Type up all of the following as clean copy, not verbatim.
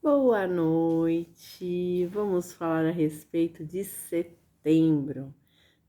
Boa noite! Vamos falar a respeito de setembro,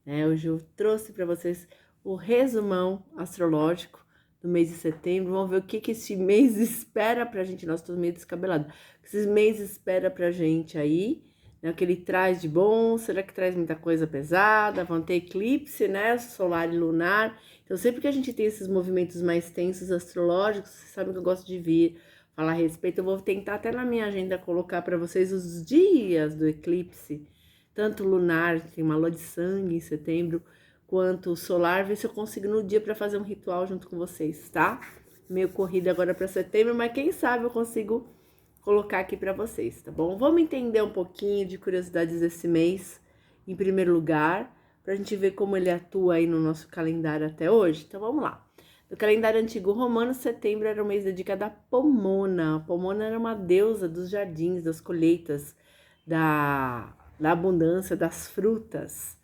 né? Hoje eu trouxe para vocês o resumão astrológico do mês de setembro. Vamos ver o que esse mês espera pra gente. Nós estamos meio descabelados. O que esse mês espera pra gente aí, né? O que ele traz de bom? Será que traz muita coisa pesada? Vão ter eclipse, né? Solar e lunar. Então, sempre que a gente tem esses movimentos mais tensos astrológicos, vocês sabem que eu gosto de vir falar a respeito. Eu vou tentar até na minha agenda colocar para vocês os dias do eclipse, tanto lunar, tem uma lua de sangue em setembro, quanto solar, ver se eu consigo no dia para fazer um ritual junto com vocês, tá? Meio corrida agora para setembro, mas quem sabe eu consigo colocar aqui para vocês, tá bom? Vamos entender um pouquinho de curiosidades desse mês, em primeiro lugar, para a gente ver como ele atua aí no nosso calendário até hoje. Então vamos lá. No calendário antigo romano, setembro era o mês dedicado a Pomona. Pomona era uma deusa dos jardins, das colheitas, da abundância, das frutas.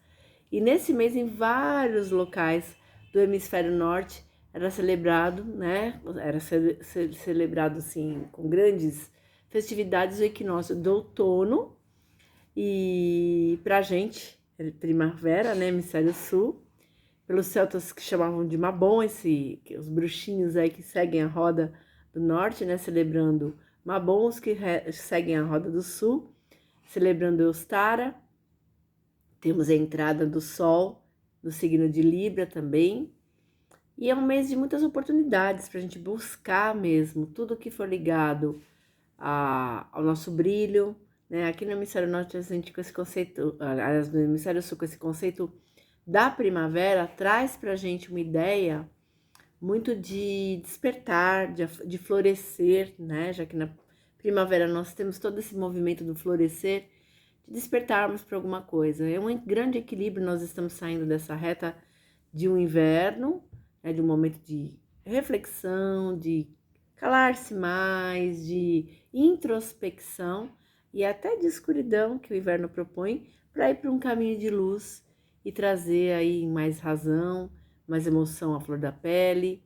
E nesse mês, em vários locais do hemisfério norte, era celebrado, né? Era celebrado, assim, com grandes festividades o equinócio do outono. E pra gente, é primavera, né? Hemisfério sul. Pelos celtas que chamavam de Mabon, os bruxinhos aí que seguem a roda do norte, né, celebrando Mabon, os que seguem a roda do sul, celebrando Eustara. Temos a entrada do sol no signo de Libra também. E é um mês de muitas oportunidades para a gente buscar mesmo tudo que for ligado ao nosso brilho, né? Aqui no Hemisfério Norte a gente com esse conceito, aliás, no Hemisfério Sul com esse conceito da primavera, traz para a gente uma ideia muito de despertar, de florescer, né? Já que na primavera nós temos todo esse movimento do florescer, de despertarmos para alguma coisa. É um grande equilíbrio, nós estamos saindo dessa reta de um inverno, né? De um momento de reflexão, de calar-se mais, de introspecção e até de escuridão que o inverno propõe, para ir para um caminho de luz e trazer aí mais razão, mais emoção à flor da pele.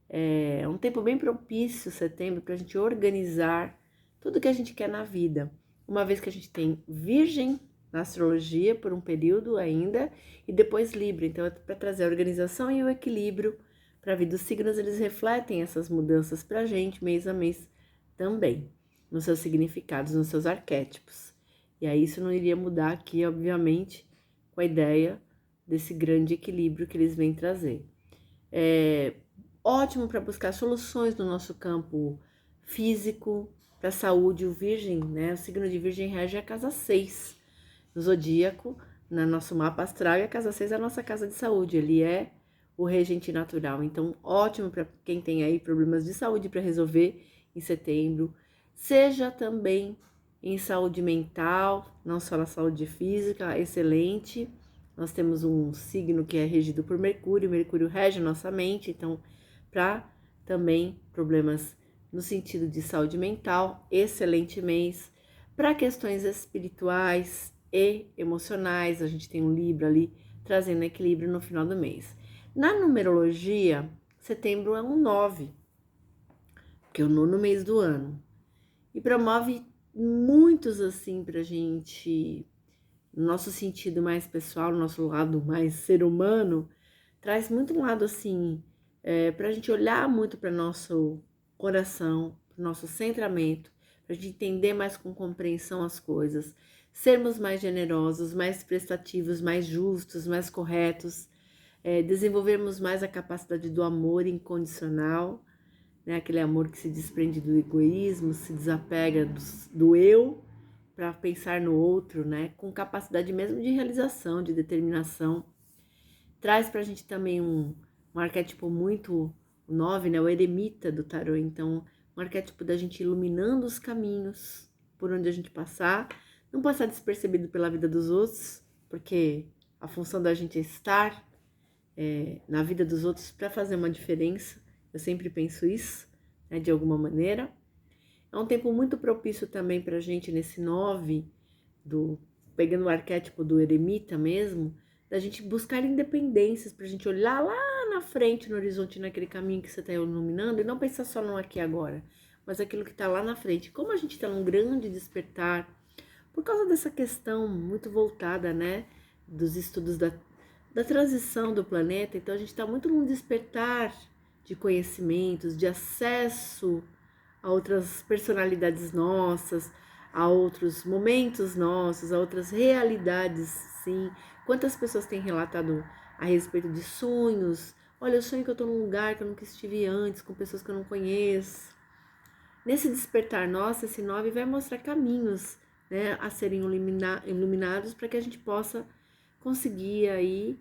É um tempo bem propício, setembro, para a gente organizar tudo que a gente quer na vida. Uma vez que a gente tem Virgem na astrologia por um período ainda, e depois Libra. Então, é para trazer a organização e o equilíbrio para a vida. Os signos, eles refletem essas mudanças para a gente, mês a mês também, nos seus significados, nos seus arquétipos. E aí, isso não iria mudar aqui, obviamente, com a ideia desse grande equilíbrio que eles vêm trazer. É ótimo para buscar soluções no nosso campo físico, para a saúde. O Virgem, né? O signo de Virgem rege a casa 6 no zodíaco, no nosso mapa astral, e a casa 6 é a nossa casa de saúde, ele é o regente natural. Então, ótimo para quem tem aí problemas de saúde para resolver em setembro, seja também em saúde mental, não só na saúde física, excelente. Nós temos um signo que é regido por Mercúrio, Mercúrio rege a nossa mente, então, para também problemas no sentido de saúde mental, excelente mês. Para questões espirituais e emocionais, a gente tem um Libra ali trazendo equilíbrio no final do mês. Na numerologia, setembro é um 9, que é o nono mês do ano, e promove muitos assim pra gente, no nosso sentido mais pessoal, no nosso lado mais ser humano, traz muito um lado assim, pra gente olhar muito para nosso coração, para nosso centramento, para a gente entender mais com compreensão as coisas, sermos mais generosos, mais prestativos, mais justos, mais corretos, desenvolvermos mais a capacidade do amor incondicional, né? Aquele amor que se desprende do egoísmo, se desapega do eu para pensar no outro, né? Com capacidade mesmo de realização, de determinação. Traz para a gente também um arquétipo muito, o 9, né? O eremita do tarô. Então, um arquétipo da gente iluminando os caminhos por onde a gente passar, não passar despercebido pela vida dos outros, porque a função da gente é estar na vida dos outros para fazer uma diferença. Eu sempre penso isso, né, de alguma maneira. É um tempo muito propício também para a gente, nesse 9, pegando o arquétipo do eremita mesmo, da gente buscar independências, para a gente olhar lá na frente, no horizonte, naquele caminho que você está iluminando, e não pensar só no aqui e agora, mas aquilo que está lá na frente. Como a gente está num grande despertar, por causa dessa questão muito voltada, né, dos estudos da transição do planeta, então a gente está muito num despertar de conhecimentos, de acesso a outras personalidades nossas, a outros momentos nossos, a outras realidades, sim. Quantas pessoas têm relatado a respeito de sonhos? Olha, eu sonho que eu estou num lugar que eu nunca estive antes, com pessoas que eu não conheço. Nesse despertar nosso, esse 9 vai mostrar caminhos, né, a serem iluminados para que a gente possa conseguir aí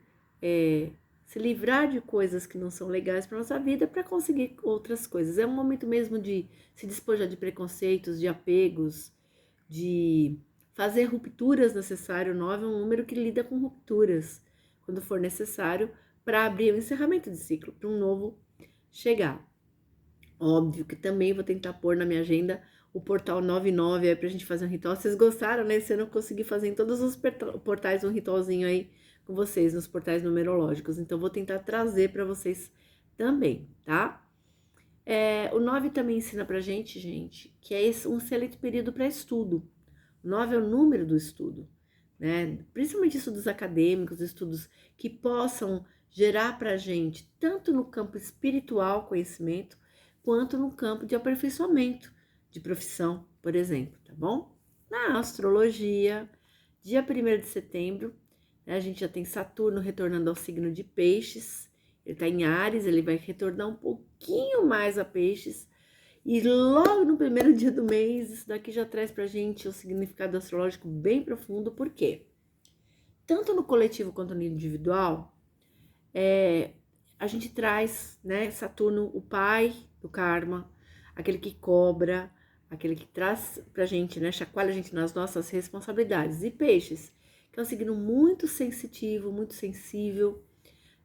se livrar de coisas que não são legais para nossa vida para conseguir outras coisas. É um momento mesmo de se despojar de preconceitos, de apegos, de fazer rupturas necessário. O 9 é um número que lida com rupturas, quando for necessário, para abrir o encerramento de ciclo, para um novo chegar. Óbvio que também vou tentar pôr na minha agenda o portal 99 aí pra gente fazer um ritual. Vocês gostaram, né? Se eu não conseguir fazer em todos os portais um ritualzinho aí com vocês, nos portais numerológicos. Então, vou tentar trazer para vocês também, tá? O 9 também ensina pra gente, que é um excelente período para estudo. O 9 é o número do estudo, né? Principalmente estudos acadêmicos, estudos que possam gerar pra gente, tanto no campo espiritual, conhecimento, quanto no campo de aperfeiçoamento de profissão, por exemplo, tá bom? Na astrologia, dia 1º de setembro, né, a gente já tem Saturno retornando ao signo de Peixes, ele está em Áries, ele vai retornar um pouquinho mais a Peixes, e logo no primeiro dia do mês, isso daqui já traz pra gente um significado astrológico bem profundo, por quê? Tanto no coletivo quanto no individual, a gente traz, né, Saturno, o pai do karma, aquele que cobra, aquele que traz pra gente, né, chacoalha a gente nas nossas responsabilidades. E Peixes, que é um signo muito sensitivo, muito sensível,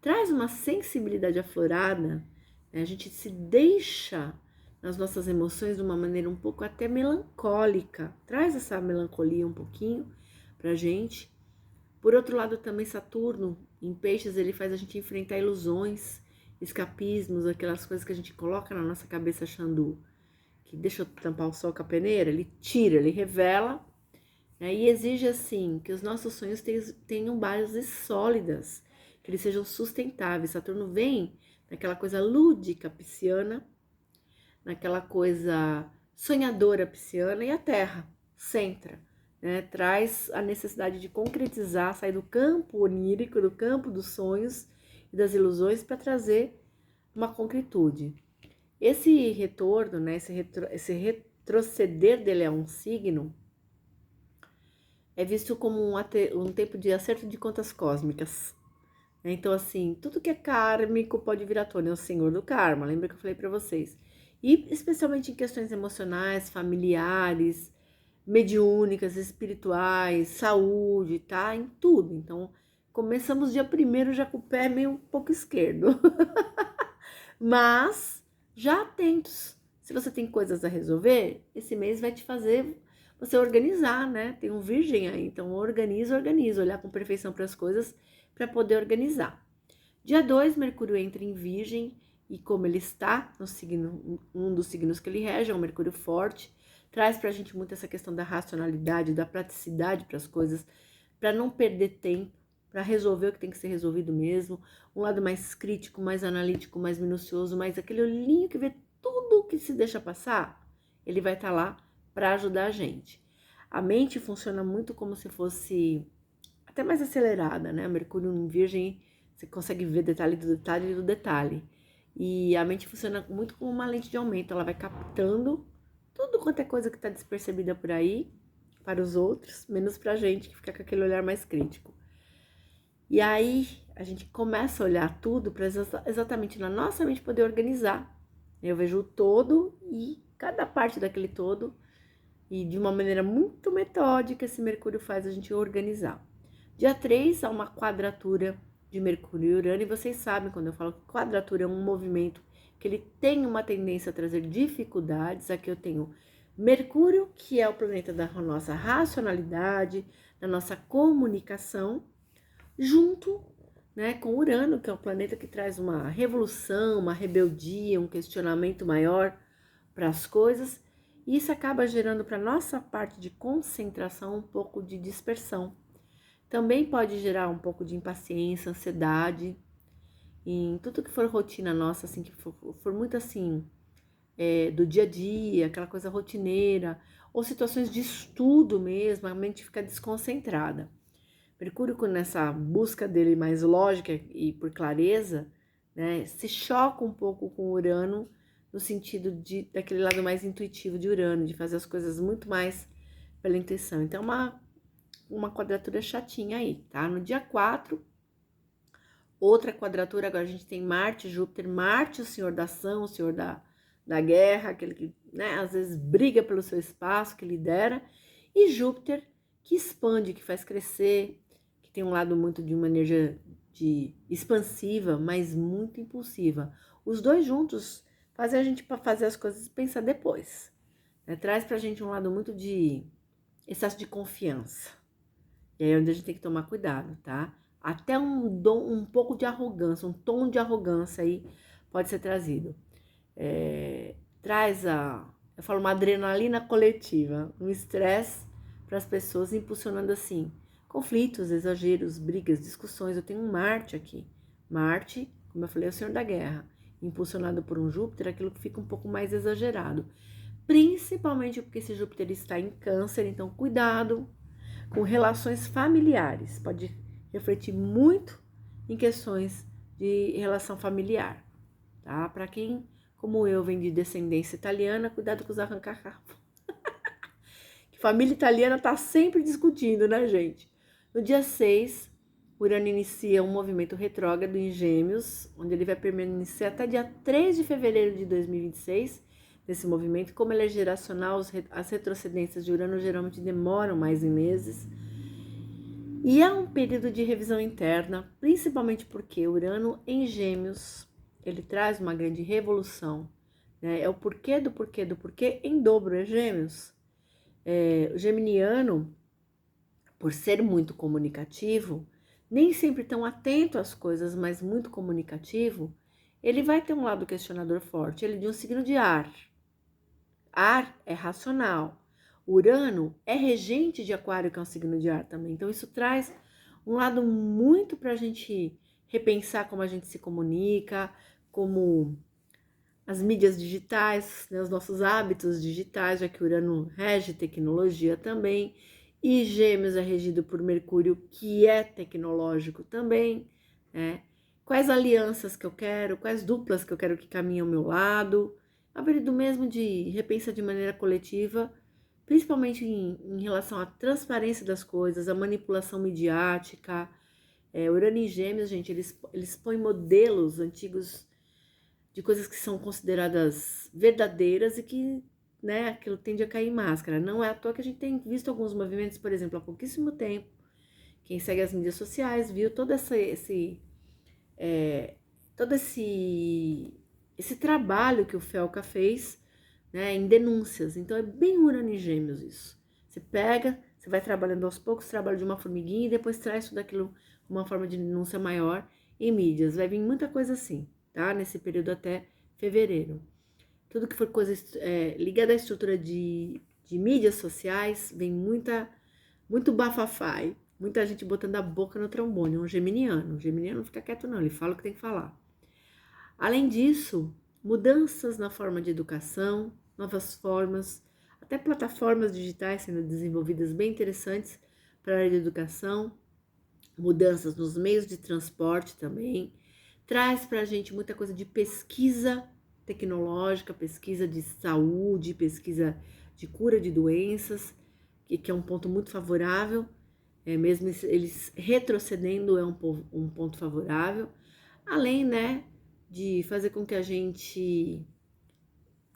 traz uma sensibilidade aflorada, né, a gente se deixa nas nossas emoções de uma maneira um pouco até melancólica, traz essa melancolia um pouquinho pra gente. Por outro lado, também Saturno, em Peixes, ele faz a gente enfrentar ilusões, escapismos, aquelas coisas que a gente coloca na nossa cabeça achando que deixa eu tampar o sol com a peneira. Ele tira, ele revela, né, e exige, assim, que os nossos sonhos tenham bases sólidas, que eles sejam sustentáveis. Saturno vem naquela coisa lúdica pisciana, naquela coisa sonhadora pisciana, e a Terra centra. Né, traz a necessidade de concretizar, sair do campo onírico, do campo dos sonhos e das ilusões para trazer uma concretude. Esse retorno, né, esse retroceder dele a um signo é visto como um tempo de acerto de contas cósmicas. Então, assim, tudo que é kármico pode vir à tona, é o senhor do karma, lembra que eu falei para vocês? E especialmente em questões emocionais, familiares, mediúnicas, espirituais, saúde, tá? Em tudo. Então, começamos dia 1º já com o pé meio um pouco esquerdo. Mas, já atentos. Se você tem coisas a resolver, esse mês vai te fazer você organizar, né? Tem um virgem aí, então organiza, olhar com perfeição para as coisas para poder organizar. Dia 2, Mercúrio entra em Virgem, e como ele está no signo, um dos signos que ele rege, é um Mercúrio forte, traz pra gente muito essa questão da racionalidade, da praticidade para as coisas, para não perder tempo, para resolver o que tem que ser resolvido mesmo, um lado mais crítico, mais analítico, mais minucioso, mais aquele olhinho que vê tudo que se deixa passar, ele vai estar lá para ajudar a gente. A mente funciona muito como se fosse até mais acelerada, né? Mercúrio em Virgem, você consegue ver detalhe do detalhe do detalhe. E a mente funciona muito como uma lente de aumento, ela vai captando tudo quanto é coisa que está despercebida por aí, para os outros, menos pra gente, que fica com aquele olhar mais crítico. E aí, a gente começa a olhar tudo para exatamente na nossa mente poder organizar. Eu vejo o todo e cada parte daquele todo, e de uma maneira muito metódica, esse Mercúrio faz a gente organizar. Dia 3, há uma quadratura de Mercúrio e Urano, e vocês sabem, quando eu falo que quadratura é um movimento que ele tem uma tendência a trazer dificuldades. Aqui eu tenho Mercúrio, que é o planeta da nossa racionalidade, da nossa comunicação, junto, né, com Urano, que é o planeta que traz uma revolução, uma rebeldia, um questionamento maior para as coisas, e isso acaba gerando para nossa parte de concentração um pouco de dispersão. Também pode gerar um pouco de impaciência, ansiedade, em tudo que for rotina nossa, assim, que for muito assim, do dia a dia, aquela coisa rotineira, ou situações de estudo mesmo, a mente fica desconcentrada. Mercúrio, nessa busca dele mais lógica e por clareza, né, se choca um pouco com Urano, no sentido daquele lado mais intuitivo de Urano, de fazer as coisas muito mais pela intuição. Então, uma quadratura chatinha aí, tá? No dia 4, outra quadratura, agora a gente tem Marte e Júpiter. Marte, o senhor da ação, o senhor da guerra, aquele que, né, às vezes briga pelo seu espaço, que lidera. E Júpiter, que expande, que faz crescer, que tem um lado muito de uma energia expansiva, mas muito impulsiva. Os dois juntos fazem a gente fazer as coisas e pensar depois. Né? Traz pra gente um lado muito de excesso de confiança. E aí é onde a gente tem que tomar cuidado, tá? Até um pouco de arrogância, um tom de arrogância aí pode ser trazido. Traz eu falo, uma adrenalina coletiva, um estresse para as pessoas, impulsionando assim, conflitos, exageros, brigas, discussões. Eu tenho um Marte aqui. Marte, como eu falei, é o senhor da guerra. Impulsionado por um Júpiter, aquilo que fica um pouco mais exagerado. Principalmente porque esse Júpiter está em Câncer, então cuidado com relações familiares. Pode refletir muito em questões de relação familiar, tá? Para quem, como eu, vem de descendência italiana, cuidado com os arranca-rabo. Família italiana tá sempre discutindo, né, gente? No dia 6, Urano inicia um movimento retrógrado em Gêmeos, onde ele vai permanecer até dia 3 de fevereiro de 2026. Nesse movimento, como ele é geracional, as retrocedências de Urano geralmente demoram mais em meses. E é um período de revisão interna, principalmente porque Urano em Gêmeos, ele traz uma grande revolução. Né? É o porquê do porquê do porquê em dobro, é Gêmeos. O geminiano, por ser muito comunicativo, nem sempre tão atento às coisas, mas muito comunicativo, ele vai ter um lado questionador forte. Ele é de um signo de ar. Ar é racional. Urano é regente de Aquário, que é um signo de ar também. Então, isso traz um lado muito para a gente repensar como a gente se comunica, como as mídias digitais, né, os nossos hábitos digitais, já que Urano rege tecnologia também. E Gêmeos é regido por Mercúrio, que é tecnológico também, né? Quais alianças que eu quero, quais duplas que eu quero que caminhem ao meu lado. É um período mesmo de repensa de maneira coletiva, principalmente em relação à transparência das coisas, à manipulação midiática. Urano e Gêmeos, gente, eles põem modelos antigos de coisas que são consideradas verdadeiras e que, né, aquilo tende a cair em máscara. Não é à toa que a gente tem visto alguns movimentos, por exemplo, há pouquíssimo tempo. Quem segue as mídias sociais viu todo esse trabalho que o Felca fez, né, em denúncias. Então é bem Urano em Gêmeos isso. Você pega, você vai trabalhando aos poucos, trabalha de uma formiguinha e depois traz tudo aquilo, uma forma de denúncia maior em mídias. Vai vir muita coisa assim, tá? Nesse período até fevereiro. Tudo que for coisa ligada à estrutura de mídias sociais, vem muito bafafá, muita gente botando a boca no trombone, um geminiano. O geminiano não fica quieto não, ele fala o que tem que falar. Além disso, mudanças na forma de educação, novas formas, até plataformas digitais sendo desenvolvidas bem interessantes para a área de educação, mudanças nos meios de transporte também, traz para a gente muita coisa de pesquisa tecnológica, pesquisa de saúde, pesquisa de cura de doenças, que é um ponto muito favorável, mesmo eles retrocedendo é um ponto favorável, além, né, de fazer com que a gente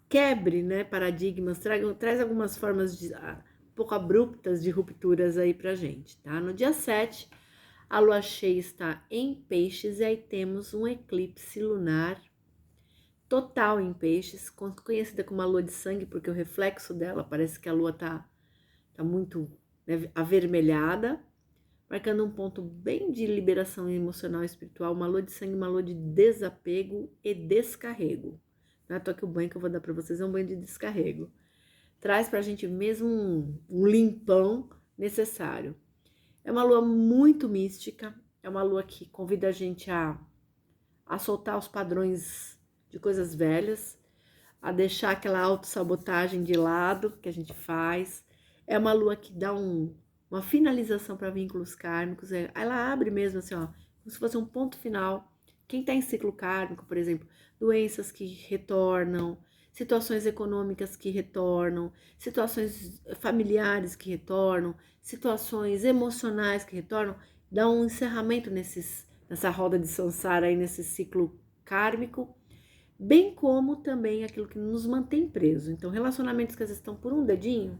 quebre, né, paradigmas, traz algumas formas um pouco abruptas de rupturas aí pra gente, tá? No dia 7, a lua cheia está em Peixes e aí temos um eclipse lunar total em Peixes, conhecida como a lua de sangue, porque o reflexo dela parece que a lua tá muito, né, avermelhada, marcando um ponto bem de liberação emocional e espiritual, uma lua de sangue, uma lua de desapego e descarrego. Não é à toa que o banho que eu vou dar para vocês é um banho de descarrego. Traz pra gente mesmo um limpão necessário. É uma lua muito mística, é uma lua que convida a gente a soltar os padrões de coisas velhas, a deixar aquela autossabotagem de lado que a gente faz. É uma lua que dá uma finalização para vínculos kármicos. Ela abre mesmo assim, ó, como se fosse um ponto final. Quem está em ciclo kármico, por exemplo, doenças que retornam, situações econômicas que retornam, situações familiares que retornam, situações emocionais que retornam, dá um encerramento nessa roda de samsara aí, nesse ciclo kármico, bem como também aquilo que nos mantém preso. Então, relacionamentos que às vezes estão por um dedinho,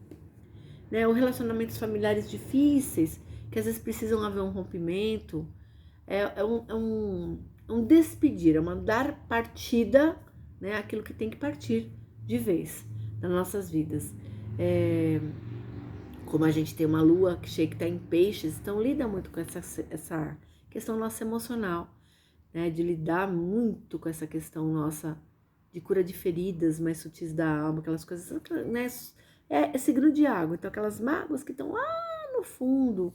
né, ou relacionamentos familiares difíceis, que às vezes precisam haver um rompimento, é um despedir, é mandar partida, né, aquilo que tem que partir de vez nas nossas vidas. Como a gente tem uma lua que chega que está em peixes, então lida muito com essa questão nossa emocional, né, de lidar muito com essa questão nossa de cura de feridas mais sutis da alma, aquelas coisas, né, é signo de água, então aquelas mágoas que estão lá no fundo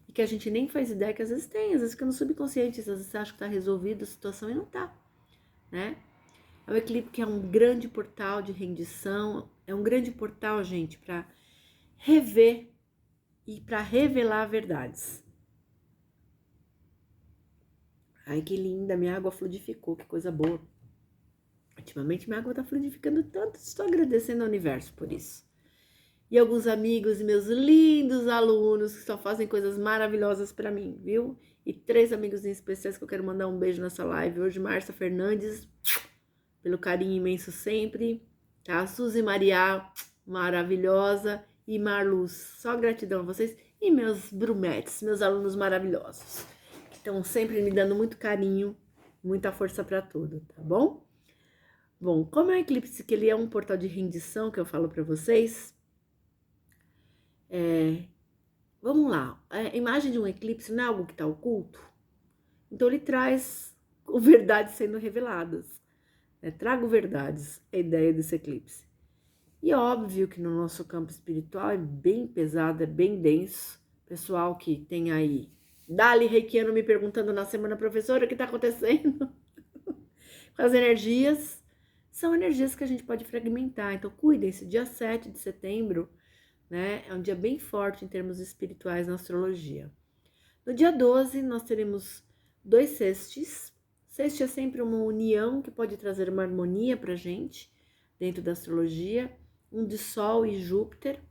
e que a gente nem faz ideia que às vezes tem, às vezes fica no subconsciente, às vezes você acha que está resolvida a situação e não está, né? É um eclipse que é um grande portal de rendição, é um grande portal, gente, para rever e para revelar verdades. Ai, que linda, minha água fluidificou, que coisa boa. Ultimamente minha água tá fluidificando tanto, estou agradecendo ao universo por isso. E alguns amigos e meus lindos alunos que só fazem coisas maravilhosas para mim, viu? E 3 amigos em especiais que eu quero mandar um beijo nessa live hoje. Márcia Fernandes, pelo carinho imenso sempre, tá? Suzy Maria, maravilhosa. E Marluz, só gratidão a vocês. E meus brumetes, meus alunos maravilhosos, que estão sempre me dando muito carinho, muita força para tudo, tá bom? Bom, como é um eclipse que ele é um portal de rendição que eu falo para vocês, vamos lá, a imagem de um eclipse não é algo que está oculto? Então ele traz verdades sendo reveladas, né? Trago verdades, a ideia desse eclipse. E é óbvio que no nosso campo espiritual é bem pesado, é bem denso. Pessoal que tem aí, Dali Reikiano me perguntando na semana, professora, o que está acontecendo? Com as energias, são energias que a gente pode fragmentar. Então cuidem-se, dia 7 de setembro, né, é um dia bem forte em termos espirituais na astrologia. No dia 12, nós teremos 2 sextes. Sexte é sempre uma união que pode trazer uma harmonia para a gente dentro da astrologia. Um de Sol e Júpiter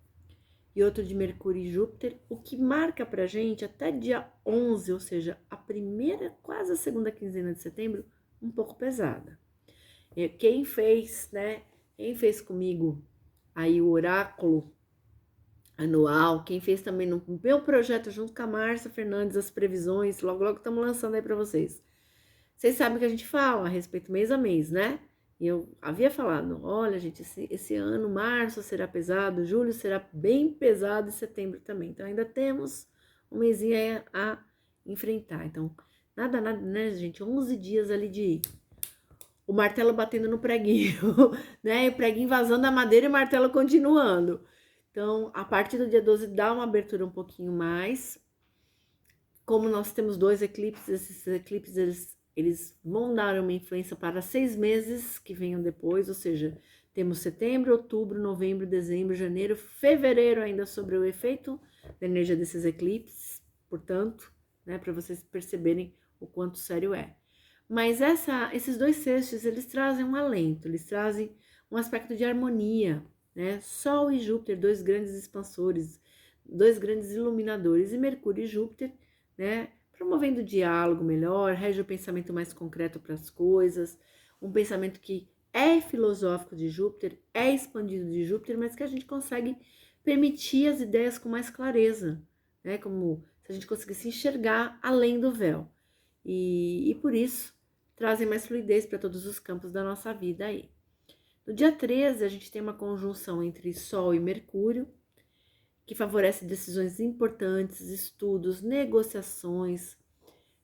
e outro de Mercúrio e Júpiter, o que marca para a gente até dia 11, ou seja, a primeira, quase a segunda quinzena de setembro, um pouco pesada. Quem fez, né? Quem fez comigo aí o oráculo anual, quem fez também no meu projeto junto com a Márcia Fernandes, as previsões, logo estamos lançando aí para vocês. Vocês sabem que a gente fala a respeito mês a mês, né? E eu havia falado, olha gente, esse ano, março será pesado, julho será bem pesado e setembro também. Então ainda temos um mêsinho a enfrentar. Então, nada, né gente, 11 dias ali de o martelo batendo no preguinho, né? E o preguinho vazando a madeira e o martelo continuando. Então, a partir do dia 12 dá uma abertura um pouquinho mais. Como nós temos 2 eclipses, esses eclipses eles vão dar uma influência para 6 meses que venham depois, ou seja, temos setembro, outubro, novembro, dezembro, janeiro, fevereiro ainda sobre o efeito da energia desses eclipses, portanto, né, para vocês perceberem o quanto sério é. Mas esses 2 sextos, eles trazem um alento, eles trazem um aspecto de harmonia, né? Sol e Júpiter, 2 grandes expansores, 2 grandes iluminadores, e Mercúrio e Júpiter, né? Promovendo diálogo melhor, rege o pensamento mais concreto para as coisas, um pensamento que é filosófico de Júpiter, é expandido de Júpiter, mas que a gente consegue permitir as ideias com mais clareza, né? Como se a gente conseguisse enxergar além do véu. E por isso, trazem mais fluidez para todos os campos da nossa vida aí. No dia 13, a gente tem uma conjunção entre Sol e Mercúrio, que favorece decisões importantes, estudos, negociações.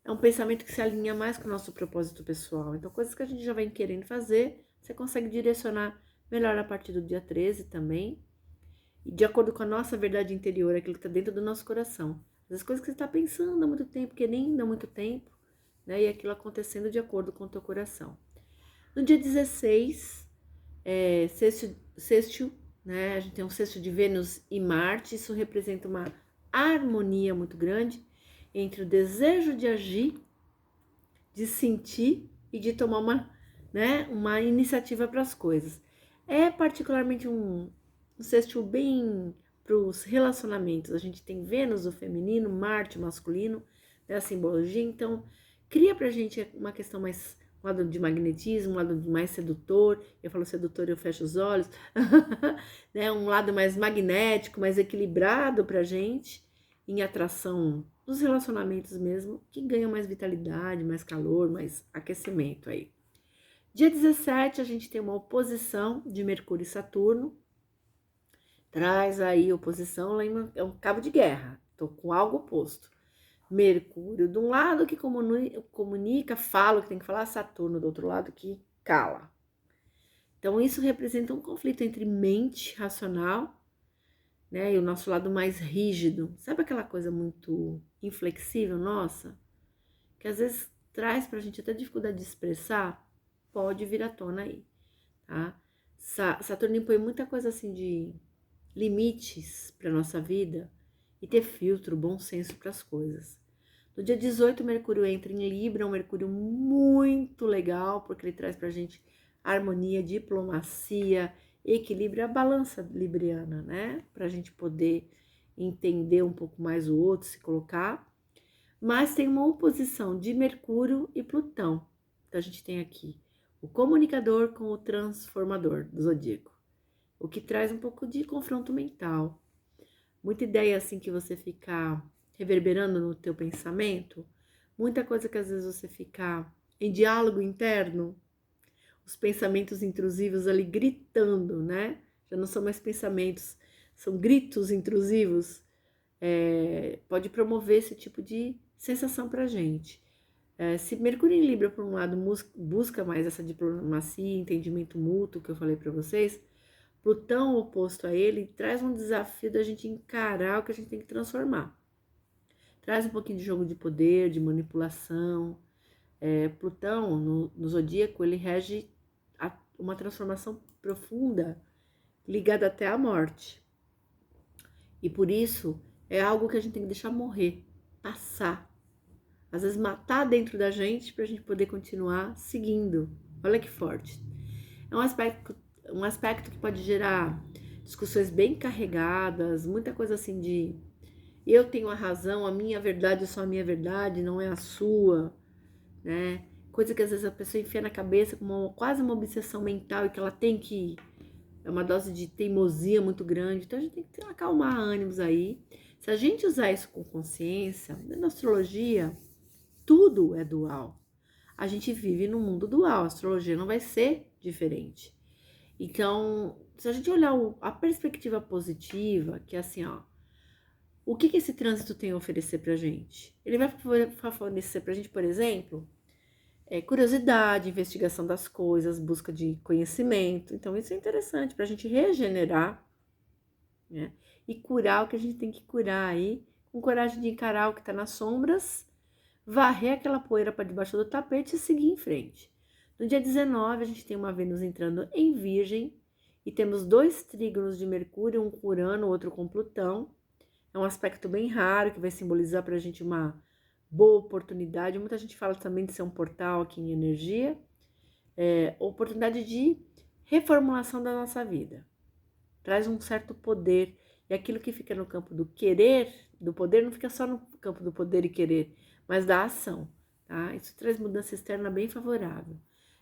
É um pensamento que se alinha mais com o nosso propósito pessoal. Então, coisas que a gente já vem querendo fazer, você consegue direcionar melhor a partir do dia 13 também, e de acordo com a nossa verdade interior, aquilo que está dentro do nosso coração. As coisas que você está pensando há muito tempo, que nem dá muito tempo, né? E aquilo acontecendo de acordo com o teu coração. No dia 16, sextil, né? A gente tem um sexto de Vênus e Marte, isso representa uma harmonia muito grande entre o desejo de agir, de sentir e de tomar uma iniciativa para as coisas. É particularmente um sextil bem para os relacionamentos. A gente tem Vênus, o feminino, Marte, o masculino, né, a simbologia. Então, cria pra gente uma questão mais, um lado de magnetismo, um lado mais sedutor. Eu falo sedutor, eu fecho os olhos. Né, um lado mais magnético, mais equilibrado pra gente, em atração dos relacionamentos mesmo, que ganham mais vitalidade, mais calor, mais aquecimento aí. Dia 17, a gente tem uma oposição de Mercúrio e Saturno. Traz aí oposição, lá é um cabo de guerra. Tô com algo oposto. Mercúrio de um lado que comunica, fala o que tem que falar, Saturno do outro lado que cala. Então isso representa um conflito entre mente racional, né, e o nosso lado mais rígido. Sabe aquela coisa muito inflexível nossa? Que às vezes traz pra gente até dificuldade de expressar? Pode vir à tona aí, tá? Saturno impõe muita coisa assim de limites para nossa vida e ter filtro, bom senso para as coisas. No dia 18, Mercúrio entra em Libra, um Mercúrio muito legal, porque ele traz pra gente harmonia, diplomacia, equilíbrio, a balança libriana, né? Pra gente poder entender um pouco mais o outro, se colocar. Mas tem uma oposição de Mercúrio e Plutão. Então a gente tem aqui o comunicador com o transformador do zodíaco, o que traz um pouco de confronto mental. Muita ideia assim que você fica reverberando no teu pensamento, muita coisa que às vezes você fica em diálogo interno, os pensamentos intrusivos ali gritando, né? Já não são mais pensamentos, são gritos intrusivos. Pode promover esse tipo de sensação pra gente. Se Mercúrio em Libra, por um lado, busca mais essa diplomacia, entendimento mútuo que eu falei para vocês, Plutão, oposto a ele, traz um desafio da gente encarar o que a gente tem que transformar. Traz um pouquinho de jogo de poder, de manipulação. Plutão, no zodíaco, ele rege uma transformação profunda, ligada até à morte. E por isso, é algo que a gente tem que deixar morrer, passar. Às vezes matar dentro da gente para a gente poder continuar seguindo. Olha que forte. É um aspecto que pode gerar discussões bem carregadas, muita coisa assim de eu tenho a razão, a minha verdade é só a minha verdade, não é a sua, né? Coisa que às vezes a pessoa enfia na cabeça como quase uma obsessão mental e que ela tem que... É uma dose de teimosia muito grande. Então a gente tem que acalmar ânimos aí. Se a gente usar isso com consciência, na astrologia, tudo é dual. A gente vive num mundo dual, a astrologia não vai ser diferente. Então, se a gente olhar a perspectiva positiva, que é assim, ó, o que esse trânsito tem a oferecer pra gente? Ele vai fornecer pra gente, por exemplo, curiosidade, investigação das coisas, busca de conhecimento. Então, isso é interessante pra gente regenerar, né? E curar o que a gente tem que curar aí, com coragem de encarar o que tá nas sombras, varrer aquela poeira para debaixo do tapete e seguir em frente. No dia 19, a gente tem uma Vênus entrando em Virgem e temos 2 trígonos de Mercúrio, um com Urano, outro com Plutão. É um aspecto bem raro que vai simbolizar para a gente uma boa oportunidade. Muita gente fala também de ser um portal aqui em energia. Oportunidade de reformulação da nossa vida. Traz um certo poder. E aquilo que fica no campo do querer, do poder, não fica só no campo do poder e querer, mas da ação, tá? Isso traz mudança externa bem favorável.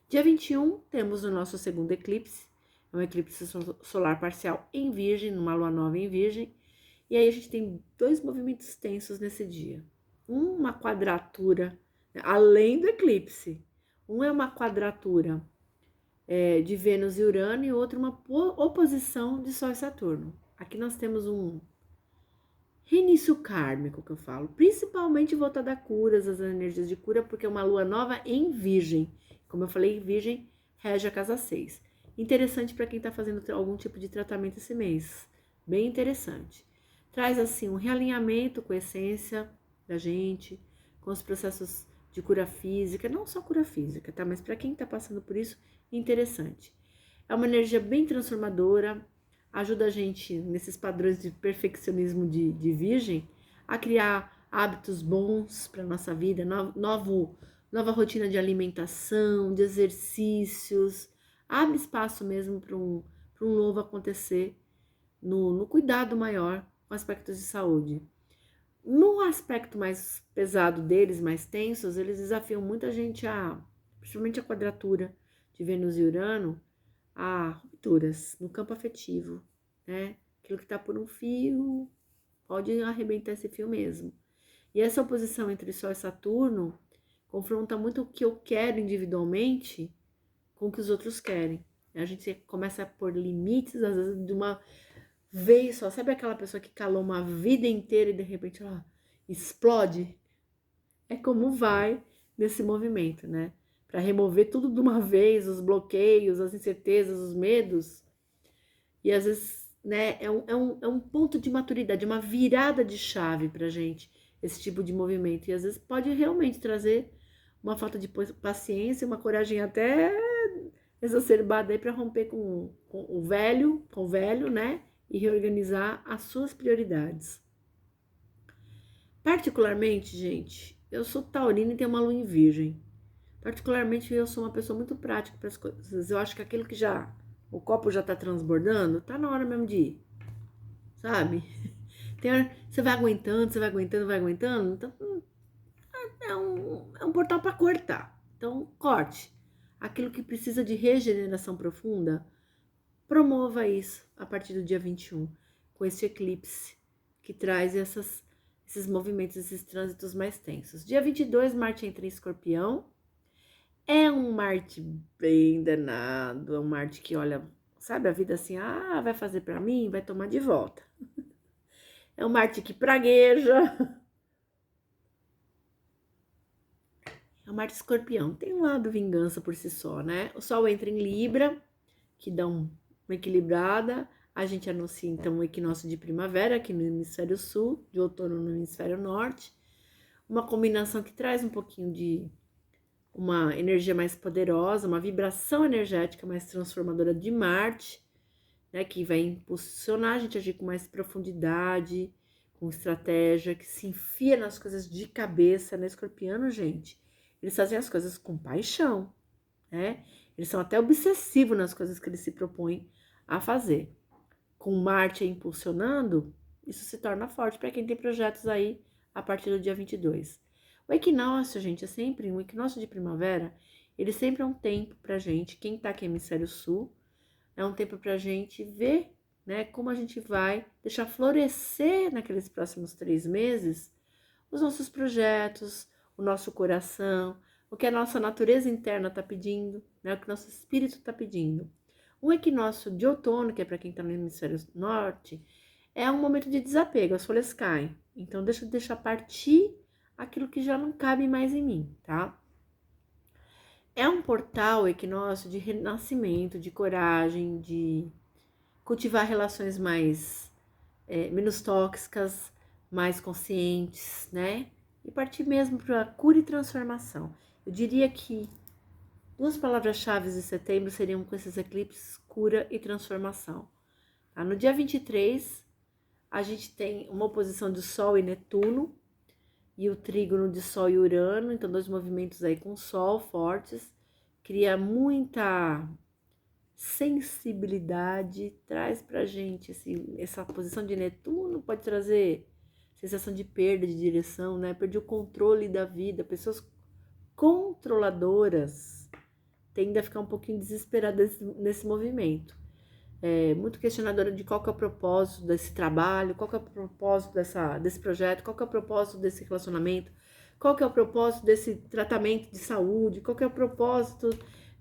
Dia 21, temos o nosso segundo eclipse, é um eclipse solar parcial em Virgem, numa lua nova em Virgem, e aí a gente tem 2 movimentos tensos nesse dia. Uma quadratura, além do eclipse. Um é uma quadratura de Vênus e Urano e outro uma oposição de Sol e Saturno. Aqui nós temos um reinício kármico, que eu falo, principalmente voltada a curas, as energias de cura, porque é uma lua nova em Virgem. Como eu falei, Virgem rege a casa 6. Interessante para quem está fazendo algum tipo de tratamento esse mês. Bem interessante. Traz, assim, um realinhamento com a essência da gente, com os processos de cura física, não só cura física, tá? Mas para quem está passando por isso, interessante. É uma energia bem transformadora, ajuda a gente, nesses padrões de perfeccionismo de virgem, a criar hábitos bons para nossa vida, nova rotina de alimentação, de exercícios. Abre espaço mesmo para um novo acontecer no cuidado maior com aspectos de saúde. No aspecto mais pesado deles, mais tensos, eles desafiam muita gente principalmente a quadratura de Vênus e Urano, a rupturas no campo afetivo, né? Aquilo que tá por um fio pode arrebentar esse fio mesmo. E essa oposição entre Sol e Saturno confronta muito o que eu quero individualmente com o que os outros querem. A gente começa a pôr limites, às vezes, de uma vez só. Sabe aquela pessoa que calou uma vida inteira e de repente ela explode? É como vai nesse movimento, né? Para remover tudo de uma vez, os bloqueios, as incertezas, os medos. E às vezes, né, é um ponto de maturidade, uma virada de chave pra gente, esse tipo de movimento. E às vezes pode realmente trazer uma falta de paciência, uma coragem até exacerbada aí para romper com o velho, né? E reorganizar as suas prioridades. Particularmente, gente, eu sou taurina e tenho uma lua em virgem. Particularmente, eu sou uma pessoa muito prática para as coisas. Eu acho que aquilo que o copo já tá transbordando, tá na hora mesmo de ir, sabe? Você vai aguentando, vai aguentando. Então, é um portal para cortar. Então, corte. Aquilo que precisa de regeneração profunda, promova isso a partir do dia 21, com esse eclipse que traz esses movimentos, esses trânsitos mais tensos. Dia 22, Marte entra em Escorpião. É um Marte bem danado, é um Marte que olha, sabe, a vida assim, vai fazer pra mim, vai tomar de volta. É um Marte que pragueja. É um Marte Escorpião, tem um lado vingança por si só, né? O Sol entra em Libra, que dá uma equilibrada. A gente anuncia, então, o equinócio de primavera aqui no hemisfério sul, de outono no hemisfério norte. Uma combinação que traz um pouquinho de uma energia mais poderosa, uma vibração energética mais transformadora de Marte, né, que vai impulsionar a gente a agir com mais profundidade, com estratégia, que se enfia nas coisas de cabeça, né, escorpiano, gente? Eles fazem as coisas com paixão, né? Eles são até obsessivos nas coisas que eles se propõem a fazer. Com Marte impulsionando, isso se torna forte para quem tem projetos aí a partir do dia 22. O equinócio, gente, é sempre um equinócio de primavera, ele sempre é um tempo pra gente, quem tá aqui no hemisfério sul, é um tempo pra gente ver, né, como a gente vai deixar florescer naqueles próximos 3 meses os nossos projetos, o nosso coração, o que a nossa natureza interna tá pedindo, né, o que o nosso espírito tá pedindo. Um equinócio de outono, que é para quem tá no hemisfério norte, é um momento de desapego, as folhas caem. Então, deixa partir aquilo que já não cabe mais em mim, tá? É um portal equinócio de renascimento, de coragem, de cultivar relações menos tóxicas, mais conscientes, né? E partir mesmo para cura e transformação. Eu diria que 2 palavras-chave de setembro seriam com esses eclipses, cura e transformação. Tá? No dia 23, a gente tem uma oposição de Sol e Netuno, e o trígono de Sol e Urano, então 2 movimentos aí com Sol fortes, cria muita sensibilidade, traz pra gente essa posição de Netuno, pode trazer sensação de perda de direção, né? Perder o controle da vida, pessoas controladoras tendem a ficar um pouquinho desesperadas nesse movimento. Muito questionadora de qual que é o propósito desse trabalho, qual que é o propósito desse projeto, qual que é o propósito desse relacionamento, qual que é o propósito desse tratamento de saúde, qual que é o propósito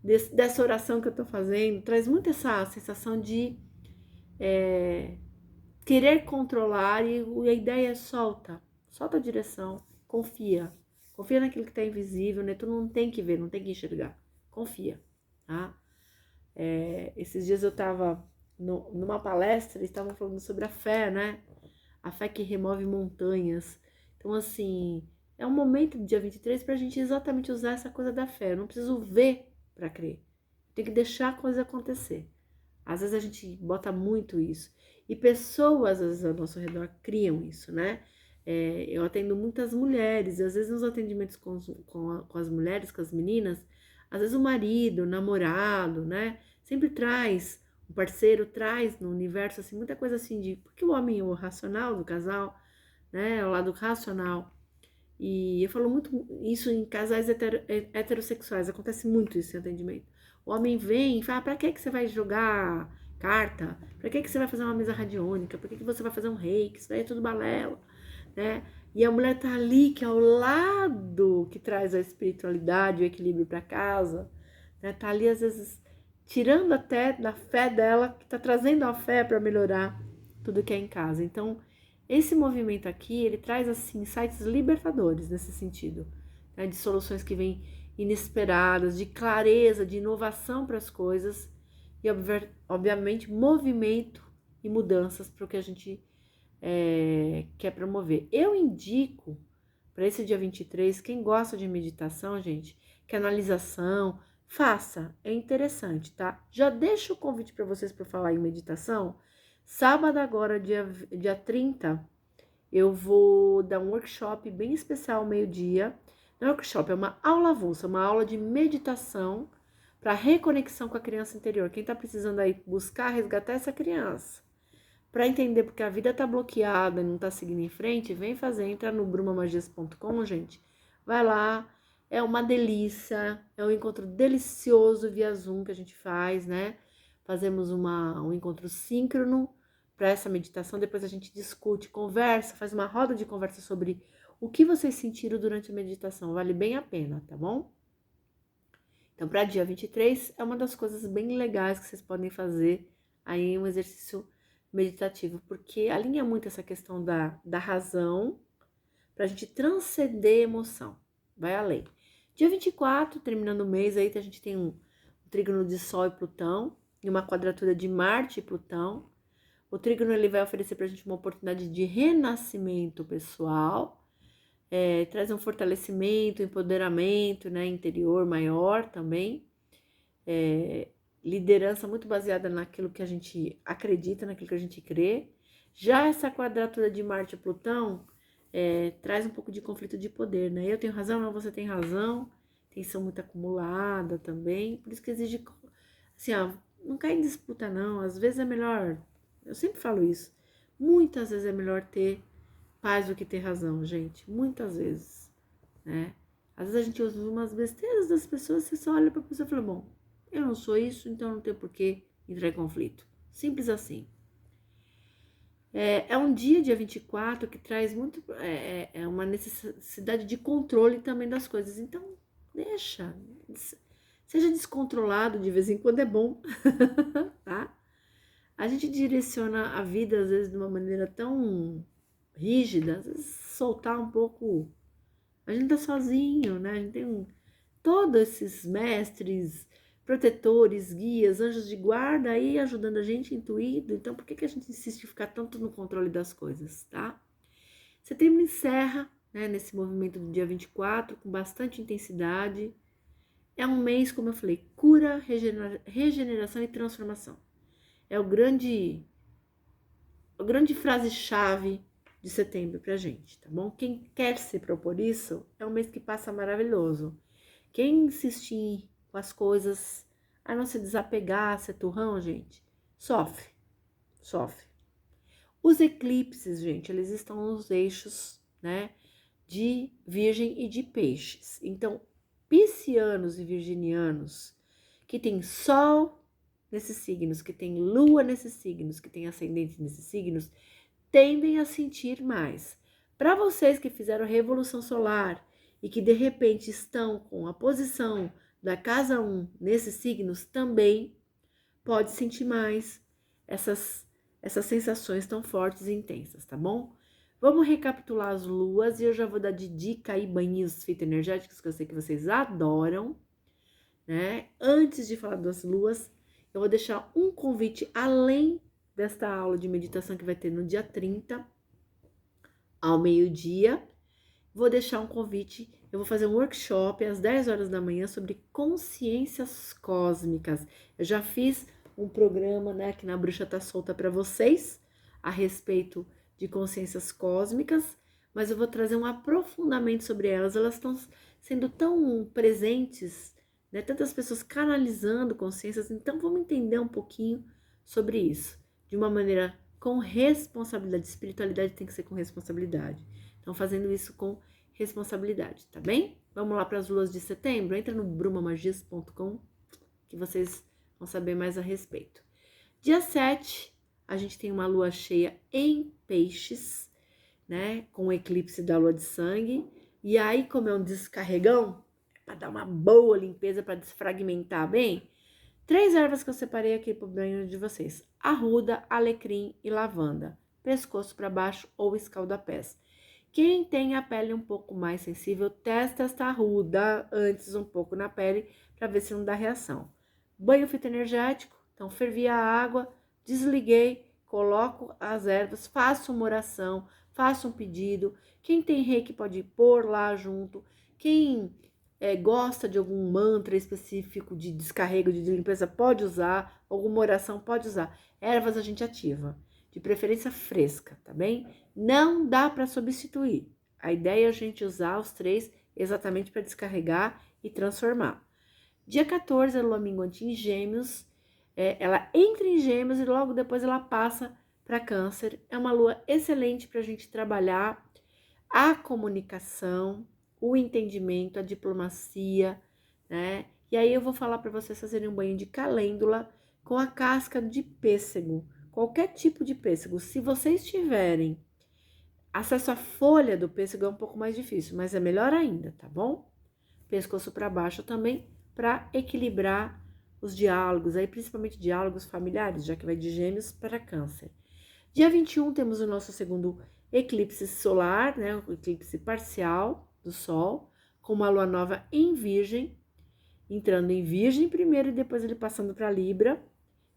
dessa oração que eu tô fazendo. Traz muito essa sensação de querer controlar e a ideia é solta a direção, confia naquilo que tá invisível, né? Tu não tem que ver, não tem que enxergar, confia, tá? Esses dias eu estava numa palestra, eles estavam falando sobre a fé, né? A fé que remove montanhas. Então, assim, é um momento do dia 23 para a gente exatamente usar essa coisa da fé. Eu não preciso ver para crer. Tem que deixar a coisa acontecer. Às vezes a gente bota muito isso. E pessoas, às vezes, ao nosso redor criam isso, né? Eu atendo muitas mulheres, e às vezes nos atendimentos com as mulheres, com as meninas, às vezes o marido, o namorado, né? Sempre traz, o parceiro traz no universo, assim, muita coisa assim de... Porque o homem é o racional do casal, né? É o lado racional. E eu falo muito isso em casais heterossexuais, acontece muito isso em atendimento. O homem vem e fala, pra que você vai jogar carta? Pra que você vai fazer uma mesa radiônica? Pra que você vai fazer um reiki? Isso daí é tudo balela, né? E a mulher tá ali, que é o lado que traz a espiritualidade, o equilíbrio para casa, né? Tá ali, às vezes, tirando até da fé dela, que tá trazendo a fé para melhorar tudo que é em casa. Então, esse movimento aqui, ele traz, assim, insights libertadores nesse sentido, né? De soluções que vêm inesperadas, de clareza, de inovação para as coisas e, obviamente, movimento e mudanças para o que a gente quer promover. Eu indico para esse dia 23, quem gosta de meditação, gente, canalização, faça, é interessante, tá? Já deixo o convite para vocês para falar em meditação. Sábado agora, dia 30, eu vou dar um workshop bem especial, meio-dia. Não é workshop, é uma aula avulsa, uma aula de meditação para reconexão com a criança interior. Quem tá precisando aí buscar, resgatar essa criança. Para entender porque a vida tá bloqueada e não tá seguindo em frente, vem fazer, entra no brumamagias.com, gente. Vai lá, é uma delícia, é um encontro delicioso via Zoom que a gente faz, né? Fazemos um encontro síncrono para essa meditação, depois a gente discute, conversa, faz uma roda de conversa sobre o que vocês sentiram durante a meditação, vale bem a pena, tá bom? Então, para dia 23, é uma das coisas bem legais que vocês podem fazer aí, um exercício meditativo, porque alinha muito essa questão da razão para a gente transcender a emoção, vai além. Dia 24, terminando o mês, aí a gente tem um trígono de Sol e Plutão e uma quadratura de Marte e Plutão. O trígono ele vai oferecer para a gente uma oportunidade de renascimento pessoal, traz um fortalecimento, empoderamento, né, interior maior também, liderança muito baseada naquilo que a gente acredita, naquilo que a gente crê. Já essa quadratura de Marte e Plutão traz um pouco de conflito de poder, né? Eu tenho razão, não, você tem razão, tensão muito acumulada também, por isso que exige, assim, não cai em disputa não, às vezes é melhor, eu sempre falo isso, muitas vezes é melhor ter paz do que ter razão, gente, muitas vezes, né? Às vezes a gente usa umas besteiras das pessoas, você só olha pra pessoa e fala, bom, eu não sou isso, então não tem por que entrar em conflito. Simples assim. É um dia 24, que traz muito, uma necessidade de controle também das coisas. Então, deixa, seja descontrolado de vez em quando, é bom, tá? A gente direciona a vida, às vezes, de uma maneira tão rígida, às vezes soltar um pouco. A gente tá sozinho, né? A gente tem todos esses mestres, protetores, guias, anjos de guarda aí ajudando a gente, intuído. Então, por que a gente insiste em ficar tanto no controle das coisas, tá? Setembro encerra, né, nesse movimento do dia 24, com bastante intensidade. É um mês, como eu falei, cura, regeneração e transformação. É a grande frase-chave de setembro pra gente, tá bom? Quem quer se propor isso, é um mês que passa maravilhoso. Quem insistir com as coisas, a não se desapegar, ser turrão, gente, sofre, sofre. Os eclipses, gente, eles estão nos eixos, né, de Virgem e de Peixes. Então, piscianos e virginianos que tem Sol nesses signos, que tem Lua nesses signos, que tem ascendente nesses signos, tendem a sentir mais. Para vocês que fizeram Revolução Solar e que de repente estão com a posição da casa 1 nesses signos, também pode sentir mais essas sensações tão fortes e intensas, tá bom? Vamos recapitular as luas e eu já vou dar de dica aí banhos fitoenergéticos que eu sei que vocês adoram, né? Antes de falar das luas, eu vou deixar um convite além desta aula de meditação que vai ter no dia 30, ao meio-dia. Vou deixar um convite, eu vou fazer um workshop às 10 horas da manhã sobre consciências cósmicas. Eu já fiz um programa, né, que na Bruxa Tá Solta para vocês, a respeito de consciências cósmicas, mas eu vou trazer um aprofundamento sobre elas. Elas estão sendo tão presentes, né, tantas pessoas canalizando consciências, então vamos entender um pouquinho sobre isso, de uma maneira com responsabilidade. Espiritualidade tem que ser com responsabilidade. Então, fazendo isso com responsabilidade, tá bem? Vamos lá para as luas de setembro? Entra no brumamagias.com que vocês vão saber mais a respeito. Dia 7, a gente tem uma lua cheia em peixes, né? Com o eclipse da lua de sangue. E aí, como é um descarregão, para dar uma boa limpeza, para desfragmentar bem, 3 ervas que eu separei aqui pro banho de vocês: arruda, alecrim e lavanda. Pescoço para baixo ou escaldapés. Quem tem a pele um pouco mais sensível, testa esta arruda antes um pouco na pele para ver se não dá reação. Banho fitoenergético, então fervi a água, desliguei, coloco as ervas, faço uma oração, faço um pedido. Quem tem reiki pode pôr lá junto. Quem gosta de algum mantra específico de descarrego, de limpeza, pode usar. Alguma oração pode usar. Ervas a gente ativa, de preferência fresca, tá bem? Não dá para substituir. A ideia é a gente usar os 3 exatamente para descarregar e transformar. Dia 14, a lua minguante em Gêmeos. Ela entra em Gêmeos e logo depois ela passa para Câncer. É uma lua excelente para a gente trabalhar a comunicação, o entendimento, a diplomacia, né? E aí eu vou falar para vocês fazerem um banho de calêndula com a casca de pêssego. Qualquer tipo de pêssego. Se vocês tiverem acesso à folha do pêssego, é um pouco mais difícil, mas é melhor ainda, tá bom? Pescoço para baixo também, para equilibrar os diálogos, aí principalmente diálogos familiares, já que vai de Gêmeos para Câncer. Dia 21 temos o nosso segundo eclipse solar, né? O eclipse parcial do Sol, com uma lua nova em Virgem, entrando em Virgem primeiro e depois ele passando para Libra.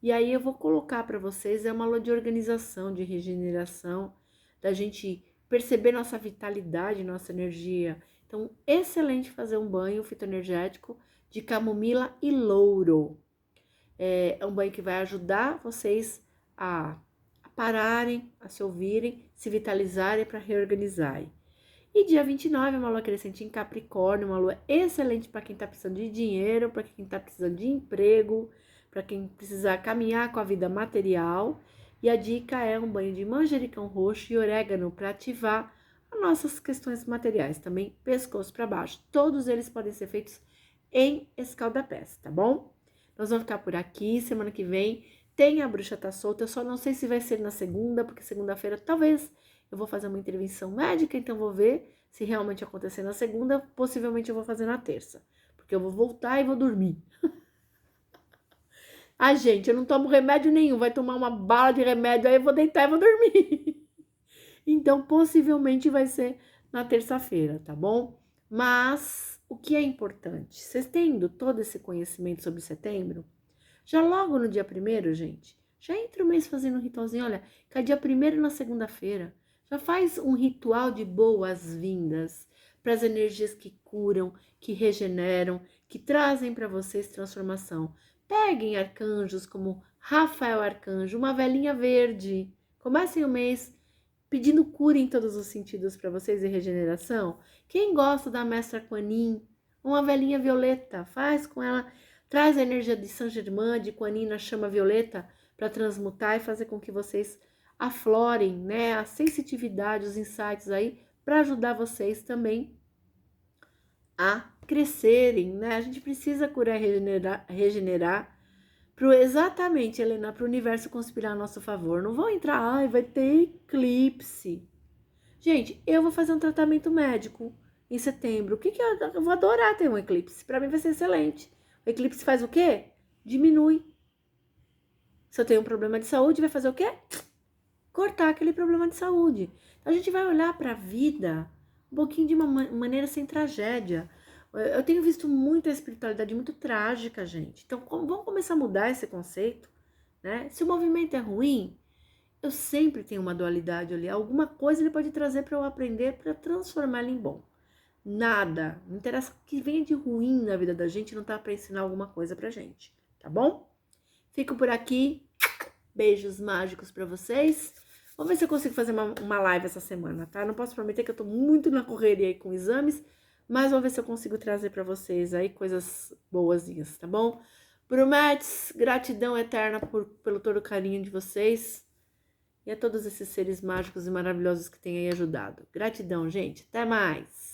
E aí eu vou colocar para vocês, é uma lua de organização, de regeneração, da gente perceber nossa vitalidade, nossa energia. Então, excelente fazer um banho fitoenergético de camomila e louro. É um banho que vai ajudar vocês a pararem, a se ouvirem, se vitalizarem para reorganizarem. E dia 29 é uma lua crescente em Capricórnio, uma lua excelente para quem está precisando de dinheiro, para quem está precisando de emprego, para quem precisar caminhar com a vida material. E a dica é um banho de manjericão roxo e orégano para ativar as nossas questões materiais. Também pescoço para baixo. Todos eles podem ser feitos em escaldapés, tá bom? Nós vamos ficar por aqui. Semana que vem tem a Bruxa Tá Solta. Eu só não sei se vai ser na segunda, porque segunda-feira talvez eu vou fazer uma intervenção médica, então vou ver se realmente acontecer na segunda. Possivelmente eu vou fazer na terça, porque eu vou voltar e vou dormir. Ah, gente, eu não tomo remédio nenhum. Vai tomar uma bala de remédio, aí eu vou deitar e vou dormir. Então, possivelmente vai ser na terça-feira, tá bom? Mas o que é importante? Vocês tendo todo esse conhecimento sobre setembro, já logo no dia 1º, gente, já entra o mês fazendo um ritualzinho. Olha, que é dia 1º na segunda-feira. Já faz um ritual de boas-vindas para as energias que curam, que regeneram, que trazem para vocês transformação. Peguem arcanjos como Rafael Arcanjo, uma velinha verde. Comecem o mês pedindo cura em todos os sentidos para vocês e regeneração. Quem gosta da Mestra Kuan Yin, uma velinha violeta, faz com ela, traz a energia de Saint Germain, de Kuan Yin na chama violeta para transmutar e fazer com que vocês aflorem, né, a sensitividade, os insights aí, para ajudar vocês também a crescerem, né? A gente precisa curar e regenerar exatamente, Helena, para o universo conspirar a nosso favor. Não vão entrar, ai, vai ter eclipse. Gente, eu vou fazer um tratamento médico em setembro. O que eu vou adorar ter um eclipse. Para mim vai ser excelente. O eclipse faz o quê? Diminui. Se eu tenho um problema de saúde, vai fazer o quê? Cortar aquele problema de saúde. Então, a gente vai olhar para a vida um pouquinho de uma maneira sem tragédia. Eu tenho visto muita espiritualidade muito trágica, gente. Então, vamos começar a mudar esse conceito, né? Se o movimento é ruim, eu sempre tenho uma dualidade ali. Alguma coisa ele pode trazer para eu aprender, para transformar ele em bom. Nada, não interessa o que venha de ruim na vida da gente, não tá para ensinar alguma coisa pra gente, tá bom? Fico por aqui. Beijos mágicos para vocês. Vamos ver se eu consigo fazer uma live essa semana, tá? Não posso prometer que eu tô muito na correria aí com exames, mas vamos ver se eu consigo trazer para vocês aí coisas boazinhas, tá bom? Brumetes, gratidão eterna pelo todo o carinho de vocês e a todos esses seres mágicos e maravilhosos que têm aí ajudado. Gratidão, gente. Até mais!